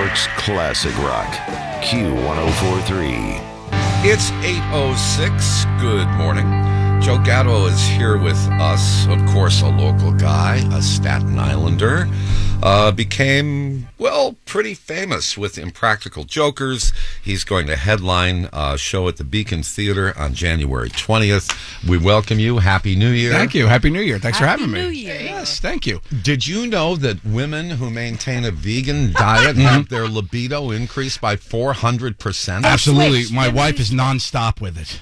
York's classic rock, Q1043. It's 8:06. Good morning. Joe Gatto is here with us. Of course, a local guy, a Staten Islander. Became, well, pretty famous with Impractical Jokers. He's going to headline a show at the Beacon Theater on January 20th. We welcome you. Happy New Year. Thank you. Happy New Year. Thanks for having me. Happy New Year. Yes, thank you. Did you know that women who maintain a vegan diet have their libido increased by 400%? Absolutely. switch. My wife is nonstop with it.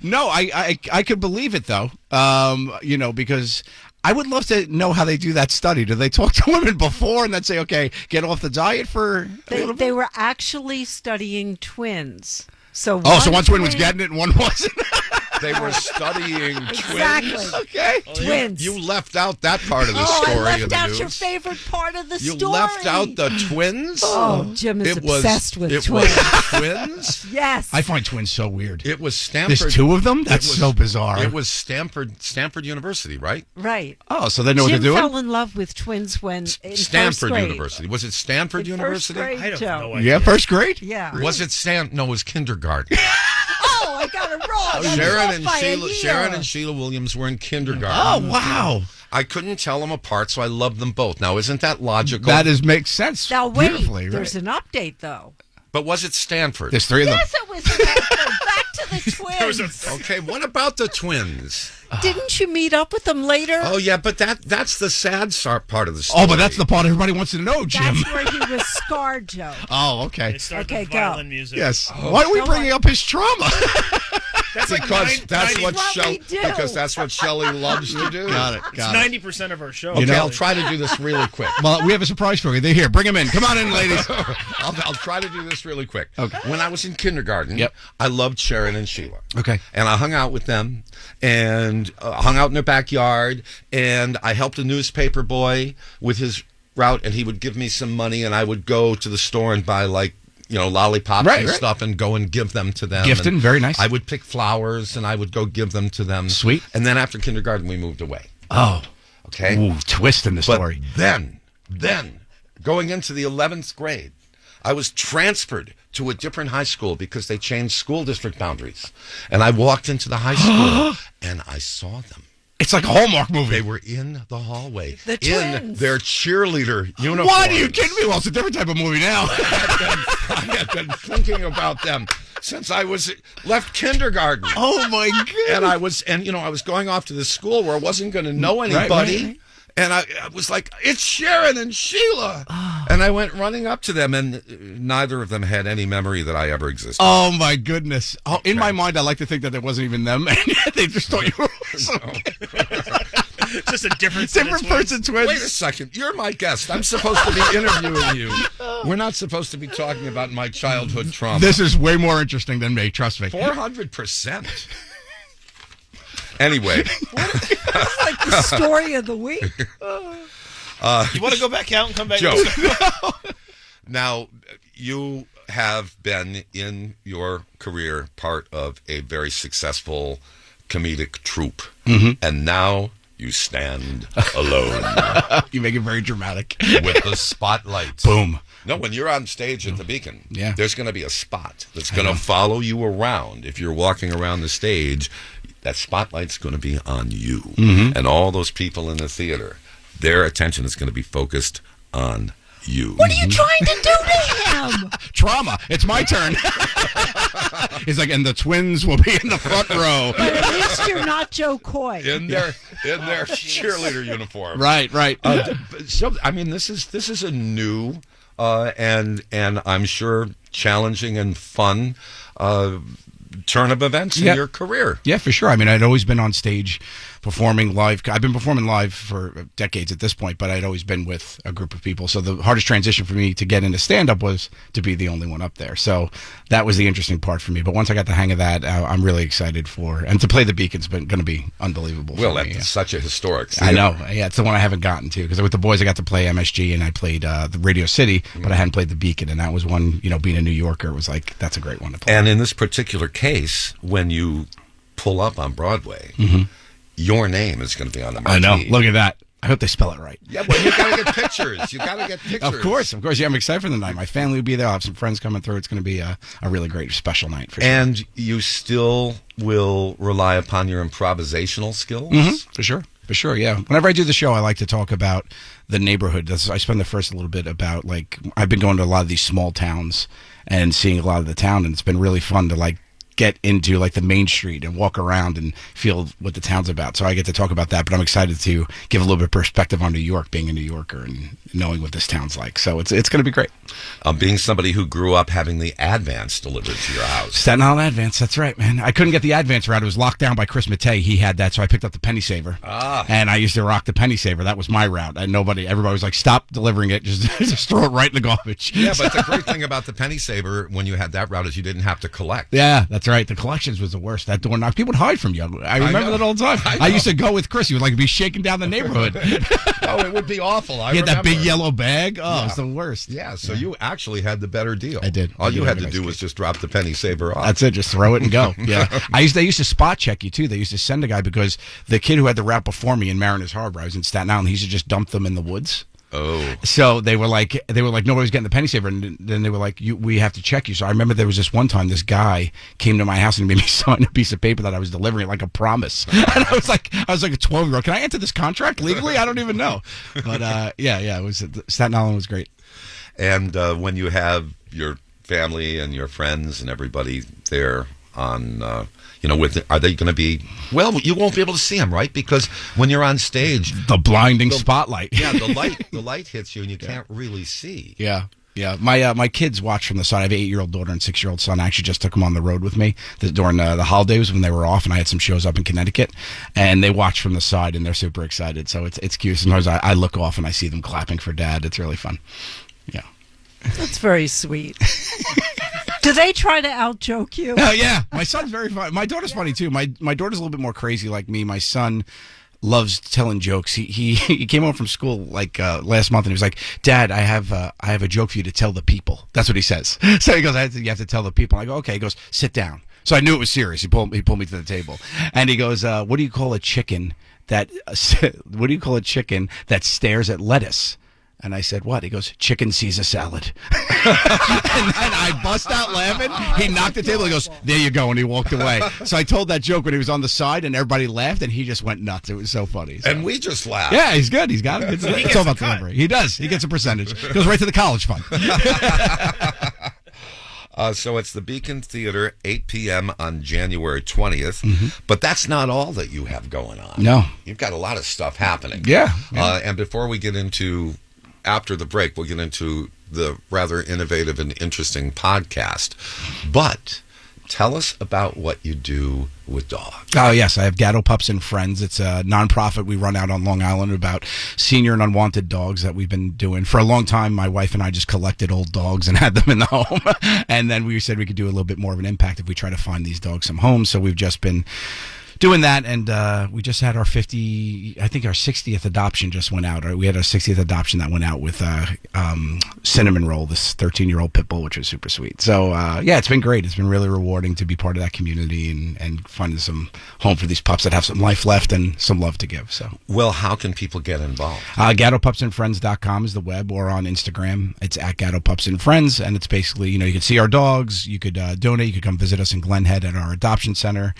No, I could believe it, though, because I would love to know how they do that study. Do they talk to women before and then say, okay, get off the diet for a little bit? They were actually studying twins. So So one twin was getting it and one wasn't? They were studying Exactly. twins. Okay. Twins. You left out that part of the I story left of the out news. your favorite part of the You story. left out the twins? Oh, Jim is obsessed with twins. Was twins? Yes. I find twins so weird. It was Stanford. There's two of them? That's so bizarre. It was Stanford University, right? Right. Oh, so they know what Jim they're doing? fell in love with twins when in Stanford first grade. University. Was it Stanford In University? First grade, I don't Joe. know. Yeah, first grade? Yeah. Was it No, it was kindergarten. Oh, I got it wrong. Sharon and Sheila Williams were in kindergarten. Oh, wow. I couldn't tell them apart, so I loved them both. Now, isn't that logical? Makes sense. Now wait, beautifully, there's right? an update though. But was it Stanford? There's three of them. Yes, it was an update. Back to the twins. Okay, what about the twins? Didn't you meet up with them later? Oh, yeah, but that's the sad part of the story. Oh, but that's the part everybody wants to know, Jim. That's where he was scarred, Joe. Oh, okay. They start Okay, the go. violin music. Yes. Why are we bringing up his trauma? That's like Because that's what That's what we do. because that's what Shelley loves to do. Got it. It's 90% of our show. Okay, You know- I'll try to do this really quick. Well, we have a surprise for you. They're here. Bring them in. Come on in, ladies. I'll try to do this really quick. Okay. When I was in kindergarten, Yep. I loved Sharon and Sheila. Okay. And I hung out with them and hung out in their backyard, and I helped a newspaper boy with his route, and he would give me some money, and I would go to the store and buy, lollipops and Right. stuff and go and give them to them. Gifting, And very nice. I would pick flowers, and I would go give them to them. Sweet. And then after kindergarten, we moved away. Oh. Okay? Ooh, twist in the But story. then, going into the 11th grade, I was transferred to a different high school because they changed school district boundaries. And I walked into the high school and I saw them. It's like a Hallmark movie. They were in the hallway The in twins. their cheerleader uniforms. What? Are you kidding me? Well, it's a different type of movie now. I had been thinking about them since I left kindergarten. Oh, my God. And I was going off to this school where I wasn't going to know anybody. right. And I was like, it's Sharon and Sheila. And I went running up to them, and neither of them had any memory that I ever existed. Oh, my goodness. Oh, in my mind, I like to think that it wasn't even them. And they just thought you were Just a different set of different twins. person twins. Wait a second. You're my guest. I'm supposed to be interviewing you. We're not supposed to be talking about my childhood trauma. This is way more interesting than me. Trust me. 400%. Anyway. It's like the story of the week. You want to go back out and come back? Joe. Now, you have been in your career part of a very successful comedic troupe, and now you stand alone You make it very dramatic. with the spotlight. Boom. No, when you're on stage at the Beacon, Yeah. there's going to be a spot that's going to follow you around. If you're walking around the stage, that spotlight's going to be on you. And all those people in the theater, their attention is going to be focused on you. What are you trying to do to him? Trauma. It's my turn. He's like, and the twins will be in the front row. But at least you're not Joe Coy. In their cheerleader uniform. Right. So I mean, this is a new and I'm sure challenging and fun turn of events in your career. Yeah, for sure. I mean, I'd always been on stage performing live. I've been performing live for decades at this point, but I'd always been with a group of people. So the hardest transition for me to get into stand-up was to be the only one up there. So that was the interesting part for me. But once I got the hang of that, I'm really excited and to play the Beacon's been going to be unbelievable Well, for me. that's such a historic I theater. know. Yeah, it's the one I haven't gotten to because with the boys I got to play MSG and I played the Radio City, but I hadn't played the Beacon, and that was one. Being a New Yorker, it was like that's a great one to play. And in this particular case, when you pull up on Broadway, your name is going to be on the marquee. I know. Look at that. I hope they spell it right. Yeah, well, you got to get pictures. You got to get pictures. Of course. Yeah, I'm excited for the night. My family will be there. I'll have some friends coming through. It's going to be a really great, special night for sure. And you still will rely upon your improvisational skills? For sure, yeah. Whenever I do the show, I like to talk about the neighborhood. I spend the first little bit about, like, I've been going to a lot of these small towns and seeing a lot of the town, and it's been really fun to, like, get into like the main street and walk around and feel what the town's about. So I get to talk about that, but I'm excited to give a little bit of perspective on New York, being a New Yorker and knowing what this town's like. So it's going to be great. Being somebody who grew up having the Advance delivered to your house. Staten Island Advance, that's right, man. I couldn't get the Advance route. It was locked down by Chris Mattei. He had that, so I picked up the Penny Saver. And I used to rock the Penny Saver. That was my route. And everybody was like, stop delivering it. Just throw it right in the garbage. Yeah, but the great thing about the Penny Saver when you had that route is you didn't have to collect. Yeah, that's right. The collections was the worst. That door knock. People would hide from you. I remember that all the time. I used to go with Chris. He would like be shaking down the neighborhood. Oh, it would be awful. He had that big yellow bag. Oh, it's the worst. Yeah, so you actually had the better deal. I did. All you had to do was just drop the Penny Saver off. That's it. Just throw it and go. Yeah. They used to spot check you too. They used to send a guy because the kid who had the route before me in Mariners Harbor, I was in Staten Island. He used to just dump them in the woods. Oh. So they were like nobody was getting the Penny Saver, and then they were like, we have to check you. So I remember there was this one time this guy came to my house and made me sign a piece of paper that I was delivering like a promise. And I was like a 12-year-old. Can I enter this contract legally? I don't even know. But it was Staten Island was great. And when you have your family and your friends and everybody there on, are they going to be? Well, you won't be able to see them, right? Because when you're on stage, the blinding spotlight. Yeah, the light hits you and you can't really see. Yeah. Yeah, my kids watch from the side. I have an 8-year-old daughter and 6-year-old son. I actually just took them on the road with me during the holidays when they were off, and I had some shows up in Connecticut, and they watch from the side, and they're super excited. So it's cute. Sometimes I look off and I see them clapping for Dad. It's really fun. Yeah, that's very sweet. Do they try to out-joke you? Oh, yeah. My son's very funny. My daughter's funny, too. My daughter's a little bit more crazy like me. My son loves telling jokes. He came home from school like last month and he was like, Dad, I have a joke for you to tell the people. That's what he says. So he goes, you have to tell the people. I go, okay. He goes, sit down. So I knew it was serious. He pulled me to the table and he goes, what do you call a chicken that stares at lettuce? And I said, what? He goes, chicken Caesar salad. and I bust out laughing. He knocked the table. He goes, there you go. And he walked away. So I told that joke when he was on the side and everybody laughed and he just went nuts. It was so funny. So. And we just laughed. Yeah, he's good. He's got it. It's all about delivery. He does. He gets a percentage. Goes right to the college fund. So it's the Beacon Theater, 8 p.m. on January 20th. But that's not all that you have going on. No. You've got a lot of stuff happening. Yeah. And before we get into... After the break, we'll get into the rather innovative and interesting podcast. But tell us about what you do with dogs. Oh, yes. I have Gatto Pups and Friends. It's a nonprofit we run out on Long Island about senior and unwanted dogs that we've been doing. For a long time, my wife and I just collected old dogs and had them in the home. And then we said we could do a little bit more of an impact if we try to find these dogs some homes. So we've just been doing that, and we just had our 60th adoption just went out. We had our 60th adoption that went out with Cinnamon Roll, this 13-year-old pit bull, which was super sweet. So, it's been great. It's been really rewarding to be part of that community and finding some home for these pups that have some life left and some love to give. So, well, how can people get involved? GattoPupsandFriends.com is the web, or on Instagram. It's at Gatto Pups and Friends, and it's basically, you can see our dogs. You could donate. You could come visit us in Glen Head at our adoption center.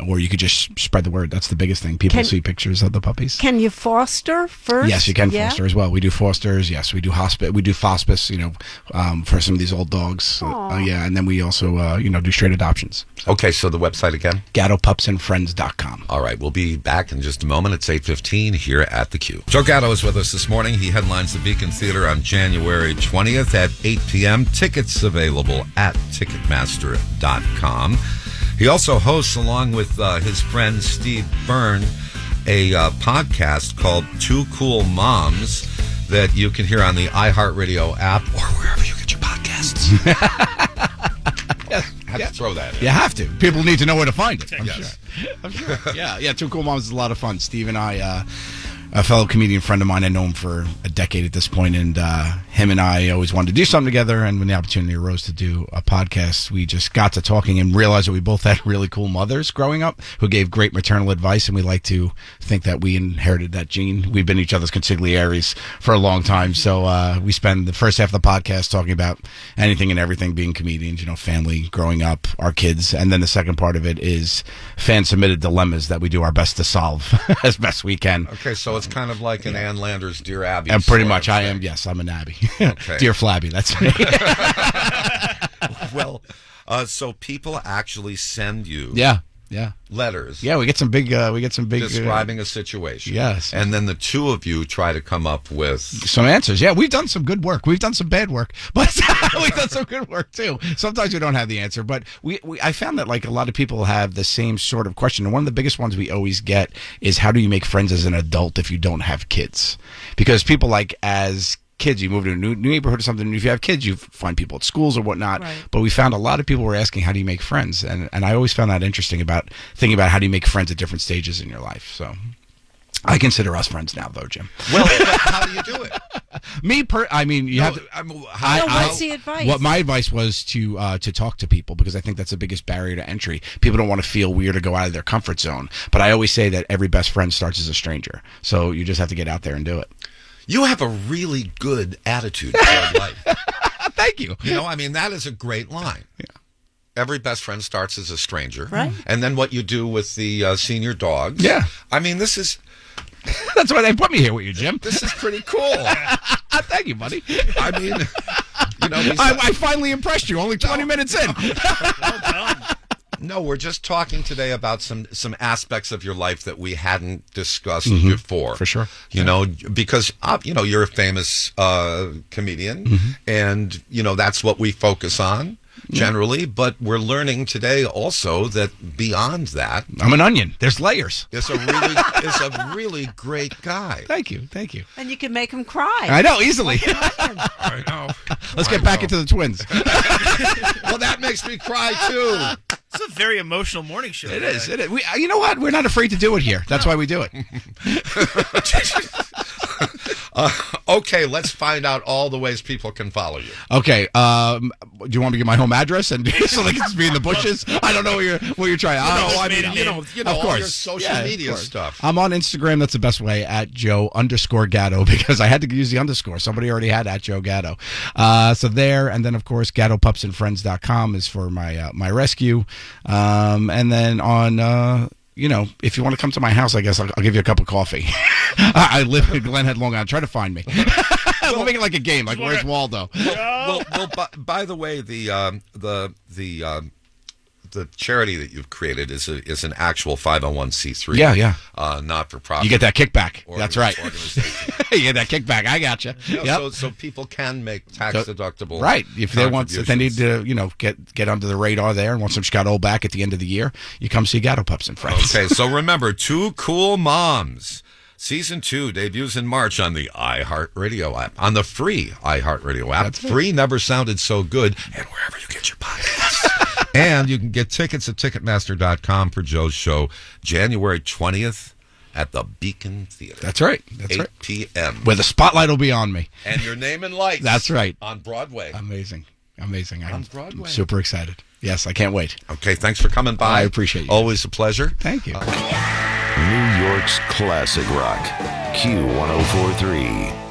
Or you could just spread the word. That's the biggest thing. People see pictures of the puppies. Can you foster first? Yes, you can foster as well. We do fosters. Yes, we do hospice. We do hospice. For some of these old dogs. And then we also do straight adoptions. Okay, so the website again? GattoPupsandFriends.com. All right, we'll be back in just a moment. It's 8:15 here at the Q. Joe Gatto is with us this morning. He headlines the Beacon Theater on January 20th at 8 p.m. Tickets available at Ticketmaster.com. He also hosts, along with his friend Steve Byrne, a podcast called Two Cool Moms that you can hear on the iHeartRadio app or wherever you get your podcasts. I have to throw that in. You have to. People need to know where to find it. I'm sure. Yeah. Two Cool Moms is a lot of fun. Steve and I, a fellow comedian friend of mine, I know him for a decade at this point, and him and I always wanted to do something together, and when the opportunity arose to do a podcast, we just got to talking and realized that we both had really cool mothers growing up who gave great maternal advice, and we like to think that we inherited that gene. We've been each other's consiglieres for a long time, so we spend the first half of the podcast talking about anything and everything, being comedians, family, growing up, our kids, and then the second part of it is fan-submitted dilemmas that we do our best to solve as best we can. Okay, so it's kind of like an Ann Landers Dear Abby. And pretty much I am, yes, I'm an Abby. Okay. Dear Flabby, that's me. Well, so people actually send you yeah. letters. Yeah, we get some big describing a situation. Yes. And then the two of you try to come up with some answers. Yeah, we've done some good work. We've done some bad work, but we've done some good work too. Sometimes we don't have the answer, but I found that like a lot of people have the same sort of question. And one of the biggest ones we always get is, how do you make friends as an adult if you don't have kids? Because people, like, as kids, you move to a new neighborhood or something, and if you have kids, you find people at schools or whatnot. Right. But we found a lot of people were asking, how do you make friends? And I always found that interesting, about thinking about how do you make friends at different stages in your life. So I consider us friends now, though, Jim. well, but how do you do it? What's the advice? What my advice was to talk to people, because I think that's the biggest barrier to entry. People don't want to feel weird or go out of their comfort zone. But I always say that every best friend starts as a stranger. So you just have to get out there and do it. You have a really good attitude toward life. Thank you. That is a great line. Yeah. Every best friend starts as a stranger. Right. And then what you do with the senior dogs. Yeah. This is... That's why they put me here with you, Jim. This is pretty cool. Thank you, buddy. I finally impressed you. Only 20 minutes in. Well done. No, we're just talking today about some aspects of your life that we hadn't discussed before. For sure. Because you're a famous comedian, and that's what we focus on generally. But we're learning today also that beyond that, I'm an onion. There's layers. is a really great guy. Thank you. And you can make them cry. I know, easily. I know. Let's get back into the twins. Well, that makes me cry too. It's a very emotional morning show. It is. You know what? We're not afraid to do it here. That's why we do it. Okay, let's find out all the ways people can follow you. Okay. Do you want me to get my home address and so they can just be in the bushes? I don't know what you're trying. Of of all course, your social media stuff. I'm on Instagram. That's the best way, at Joe_Gatto, because I had to use the underscore. Somebody already had at Joe Gatto. So there, and then of course GattoPupsandFriends.com is for my rescue. And then on if you want to come to my house, I guess I'll give you a cup of coffee. I live in Glen Head, Long Island. Try to find me. We'll make it like a game. Like, where's Waldo? Well, by the way, the charity that you've created is an actual 501c3. Yeah. Not for profit. You get that kickback. That's right. Organization. You get that kickback. I gotcha. Yep. So people can make tax deductible. Right. If they need to, get under the radar there and want some Scott back at the end of the year, you come see Gatto Pups and Friends. Okay. So remember, Two Cool Moms. Season 2 debuts in March on the iHeartRadio app, on the free iHeartRadio app. That's free never sounded so good, and wherever you get your podcasts. And you can get tickets at Ticketmaster.com for Joe's show, January 20th at the Beacon Theater. That's right. 8 p.m. Where the spotlight will be on me. And your name and lights. That's right. On Broadway. Amazing. On I'm Broadway. super excited. Yes, I can't wait. Okay, thanks for coming by. I appreciate you. Always a pleasure. Thank you. New York's classic rock, Q1043.